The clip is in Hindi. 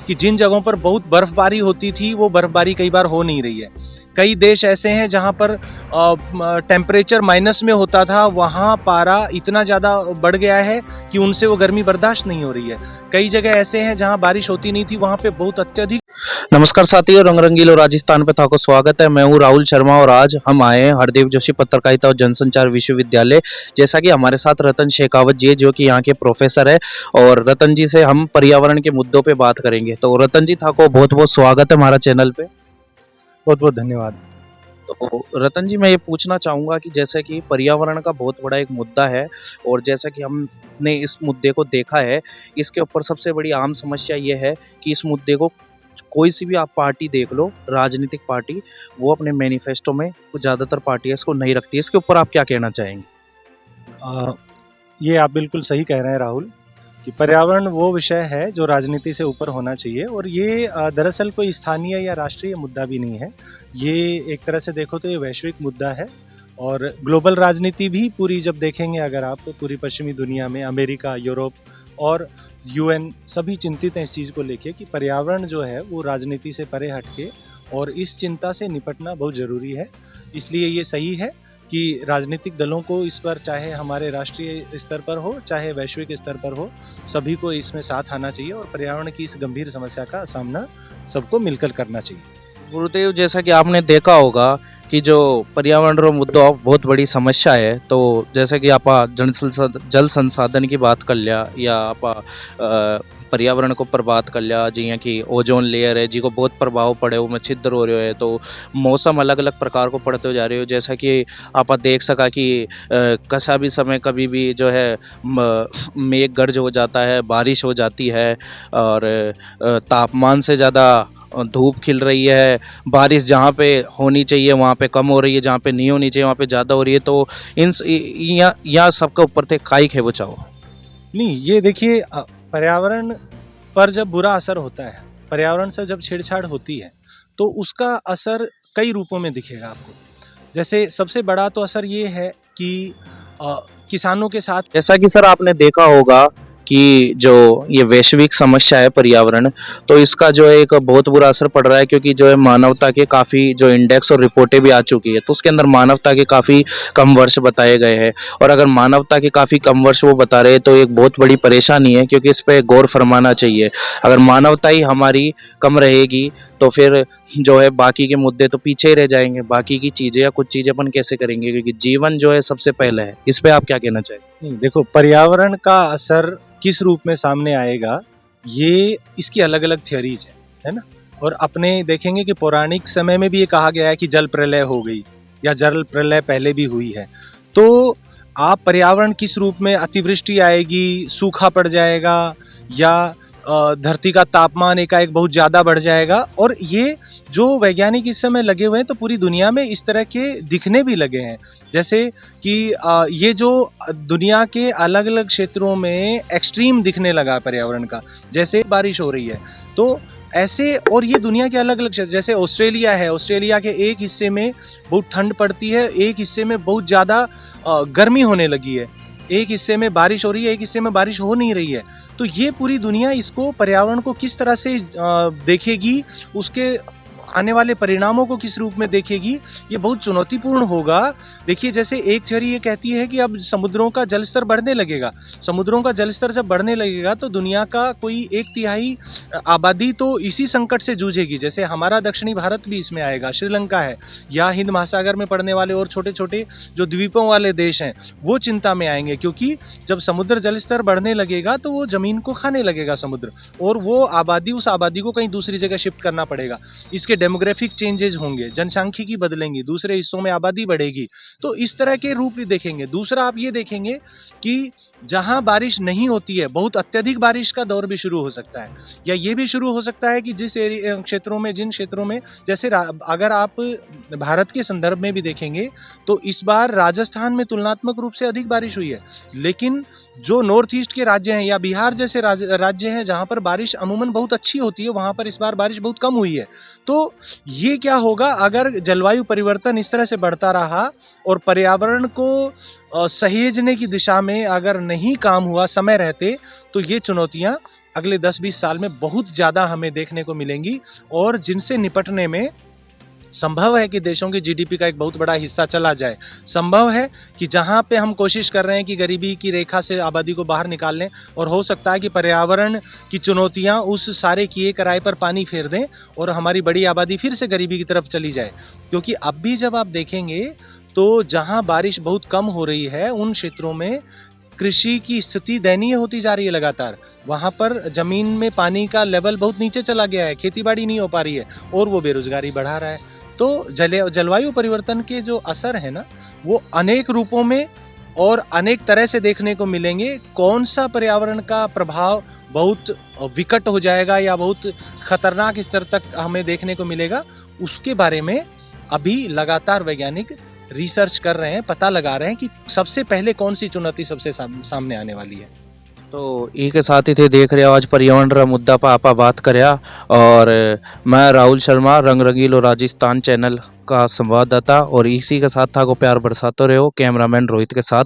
कि जिन जगहों पर बहुत बर्फबारी होती थी वो बर्फबारी कई बार हो नहीं रही है। कई देश ऐसे हैं जहां पर टेम्परेचर माइनस में होता था, वहां पारा इतना ज़्यादा बढ़ गया है कि उनसे वो गर्मी बर्दाश्त नहीं हो रही है। कई जगह ऐसे हैं जहां बारिश होती नहीं थी, वहां पे बहुत अत्यधिक। नमस्कार साथियों, रंग रंगीलो राजस्थान पे था को स्वागत है। मैं हूँ राहुल शर्मा और आज हम आए हैं हरदेव जोशी पत्रकारिता और जनसंचार विश्वविद्यालय। जैसा कि हमारे साथ रतन शेखावत जी है जो कि यहाँ के प्रोफेसर है और रतन जी से हम पर्यावरण के मुद्दों पे बात करेंगे। तो रतन जी था को बहुत बहुत स्वागत है हमारा चैनल पे। बहुत बहुत धन्यवाद। तो रतन जी, मैं ये पूछना चाहूँगा कि जैसे कि पर्यावरण का बहुत बड़ा एक मुद्दा है और जैसा कि हमने इस मुद्दे को देखा है, इसके ऊपर सबसे बड़ी आम समस्या ये है कि इस मुद्दे को कोई सी भी आप पार्टी देख लो, राजनीतिक पार्टी, वो अपने मैनिफेस्टो में ज़्यादातर पार्टियां इसको नहीं रखती है। इसके ऊपर आप क्या कहना चाहेंगे? अ, ये आप बिल्कुल सही कह रहे हैं राहुल, कि पर्यावरण वो विषय है जो राजनीति से ऊपर होना चाहिए और ये दरअसल कोई स्थानीय या राष्ट्रीय मुद्दा भी नहीं है। ये एक तरह से देखो तो ये वैश्विक मुद्दा है और ग्लोबल राजनीति भी पूरी जब देखेंगे अगर आप, तो पूरी पश्चिमी दुनिया में अमेरिका, यूरोप और यूएन सभी चिंतित हैं इस चीज़ को लेके कि पर्यावरण जो है वो राजनीति से परे हटके और इस चिंता से निपटना बहुत ज़रूरी है। इसलिए ये सही है कि राजनीतिक दलों को इस पर, चाहे हमारे राष्ट्रीय स्तर पर हो चाहे वैश्विक स्तर पर हो, सभी को इसमें साथ आना चाहिए और पर्यावरण की इस गंभीर समस्या का सामना सबको मिलकर करना चाहिए। गुरुदेव, जैसा कि आपने देखा होगा कि जो पर्यावरण रो मुद्दो बहुत बड़ी समस्या है, तो जैसे कि आप जल संसाधन की बात कर लिया या आप पर्यावरण को पर बात कर लिया, जियां कि ओजोन लेयर है जिको बहुत प्रभाव पड़े वो में छिद्र हो रहे है, तो मौसम अलग अलग प्रकार को पड़ते हो जा रहे हो। जैसा कि आप देख सका कि कसा भी समय कभी भी जो है मेघ गर्ज हो जाता है, बारिश हो जाती है और तापमान से ज़्यादा धूप खिल रही है, बारिश जहाँ पे होनी चाहिए वहाँ पे कम हो रही है, जहाँ पे नहीं होनी चाहिए वहाँ पे ज़्यादा हो रही है। तो इन यहाँ सबके ऊपर थे काई खे बचाओ। नहीं, ये देखिए, पर्यावरण पर जब बुरा असर होता है, पर्यावरण से जब छेड़छाड़ होती है, तो उसका असर कई रूपों में दिखेगा आपको। जैसे सबसे बड़ा तो असर ये है कि किसानों के साथ, जैसा कि सर आपने देखा होगा कि जो ये वैश्विक समस्या है पर्यावरण, तो इसका जो है एक बहुत बुरा असर पड़ रहा है, क्योंकि जो है मानवता के काफ़ी जो इंडेक्स और रिपोर्टें भी आ चुकी है, तो उसके अंदर मानवता के काफ़ी कम वर्ष बताए गए हैं। और अगर मानवता के काफ़ी कम वर्ष वो बता रहे हैं तो एक बहुत बड़ी परेशानी है, क्योंकि इस पर गौर फरमाना चाहिए। अगर मानवता ही हमारी कम रहेगी तो फिर जो है बाकी के मुद्दे तो पीछे ही रह जाएंगे। बाकी की चीज़ें या कुछ चीज़ें अपन कैसे करेंगे, क्योंकि जीवन जो है सबसे पहले है। इस पे आप क्या कहना चाहेंगे? नहीं, देखो, पर्यावरण का असर किस रूप में सामने आएगा, ये इसकी अलग अलग थियरीज है ना। और अपने देखेंगे कि पौराणिक समय में भी ये कहा गया है कि जल प्रलय हो गई या जल प्रलय पहले भी हुई है। तो आप पर्यावरण किस रूप में, अतिवृष्टि आएगी, सूखा पड़ जाएगा या धरती का तापमान एकाएक बहुत ज़्यादा बढ़ जाएगा, और ये जो वैज्ञानिक इस समय लगे हुए हैं तो पूरी दुनिया में इस तरह के दिखने भी लगे हैं। जैसे कि ये जो दुनिया के अलग अलग क्षेत्रों में एक्सट्रीम दिखने लगा पर्यावरण का, जैसे बारिश हो रही है, तो ऐसे, और ये दुनिया के अलग अलग क्षेत्र, जैसे ऑस्ट्रेलिया है, ऑस्ट्रेलिया के एक हिस्से में बहुत ठंड पड़ती है, एक हिस्से में बहुत ज़्यादा गर्मी होने लगी है, एक हिस्से में बारिश हो रही है, एक हिस्से में बारिश हो नहीं रही है। तो ये पूरी दुनिया इसको, पर्यावरण को किस तरह से देखेगी, उसके आने वाले परिणामों को किस रूप में देखेगी, ये बहुत चुनौतीपूर्ण होगा। देखिए, जैसे एक थ्योरी ये कहती है कि अब समुद्रों का जलस्तर बढ़ने लगेगा। समुद्रों का जलस्तर जब बढ़ने लगेगा तो दुनिया का कोई 1/3 आबादी तो इसी संकट से जूझेगी। जैसे हमारा दक्षिणी भारत भी इसमें आएगा, श्रीलंका है, या हिंद महासागर में पड़ने वाले और छोटे छोटे जो द्वीपों वाले देश हैं वो चिंता में आएंगे, क्योंकि जब समुद्र जलस्तर बढ़ने लगेगा तो वो ज़मीन को खाने लगेगा समुद्र, और वो आबादी, उस आबादी को कहीं दूसरी जगह शिफ्ट करना पड़ेगा। इसके डेमोग्राफिक चेंजेस होंगे, जनसांख्यिकी बदलेंगी, दूसरे हिस्सों में आबादी बढ़ेगी, तो इस तरह के रूप भी देखेंगे। दूसरा आप ये देखेंगे कि जहां बारिश नहीं होती है, बहुत अत्यधिक बारिश का दौर भी शुरू हो सकता है, या ये भी शुरू हो सकता है कि जिन क्षेत्रों में जैसे अगर आप भारत के संदर्भ में भी देखेंगे तो इस बार राजस्थान में तुलनात्मक रूप से अधिक बारिश हुई है, लेकिन जो नॉर्थ ईस्ट के राज्य हैं या बिहार जैसे राज्य हैं जहां पर बारिश अमूमन बहुत अच्छी होती है, वहां पर इस बार बारिश बहुत कम हुई है। तो ये क्या होगा अगर जलवायु परिवर्तन इस तरह से बढ़ता रहा और पर्यावरण को सहेजने की दिशा में अगर नहीं काम हुआ समय रहते, तो ये चुनौतियां अगले 10-20 साल में बहुत ज़्यादा हमें देखने को मिलेंगी, और जिनसे निपटने में संभव है कि देशों की जीडीपी का एक बहुत बड़ा हिस्सा चला जाए। संभव है कि जहां पे हम कोशिश कर रहे हैं कि गरीबी की रेखा से आबादी को बाहर निकाल लें, और हो सकता है कि पर्यावरण की चुनौतियां उस सारे किए कराए पर पानी फेर दें और हमारी बड़ी आबादी फिर से गरीबी की तरफ चली जाए। क्योंकि अब भी जब आप देखेंगे तो जहां बारिश बहुत कम हो रही है उन क्षेत्रों में कृषि की स्थिति दयनीय होती जा रही है लगातार। वहां पर जमीन में पानी का लेवल बहुत नीचे चला गया है, खेतीबाड़ी नहीं हो पा रही है, और वो बेरोजगारी बढ़ा रहा है। तो जलवायु परिवर्तन के जो असर है ना, वो अनेक रूपों में और अनेक तरह से देखने को मिलेंगे। कौन सा पर्यावरण का प्रभाव बहुत विकट हो जाएगा या बहुत खतरनाक स्तर तक हमें देखने को मिलेगा, उसके बारे में अभी लगातार वैज्ञानिक रिसर्च कर रहे हैं, पता लगा रहे हैं कि सबसे पहले कौन सी चुनौती सबसे सामने आने वाली है। तो ई के साथ ही थे देख रहे हो आज पर्यावरण रा मुद्दा पर आपा बात करया, और मैं राहुल शर्मा रंग रंगीलो राजस्थान चैनल का संवाददाता, और इसी के साथ था को प्यार बरसाते रहो कैमरामैन रोहित के साथ।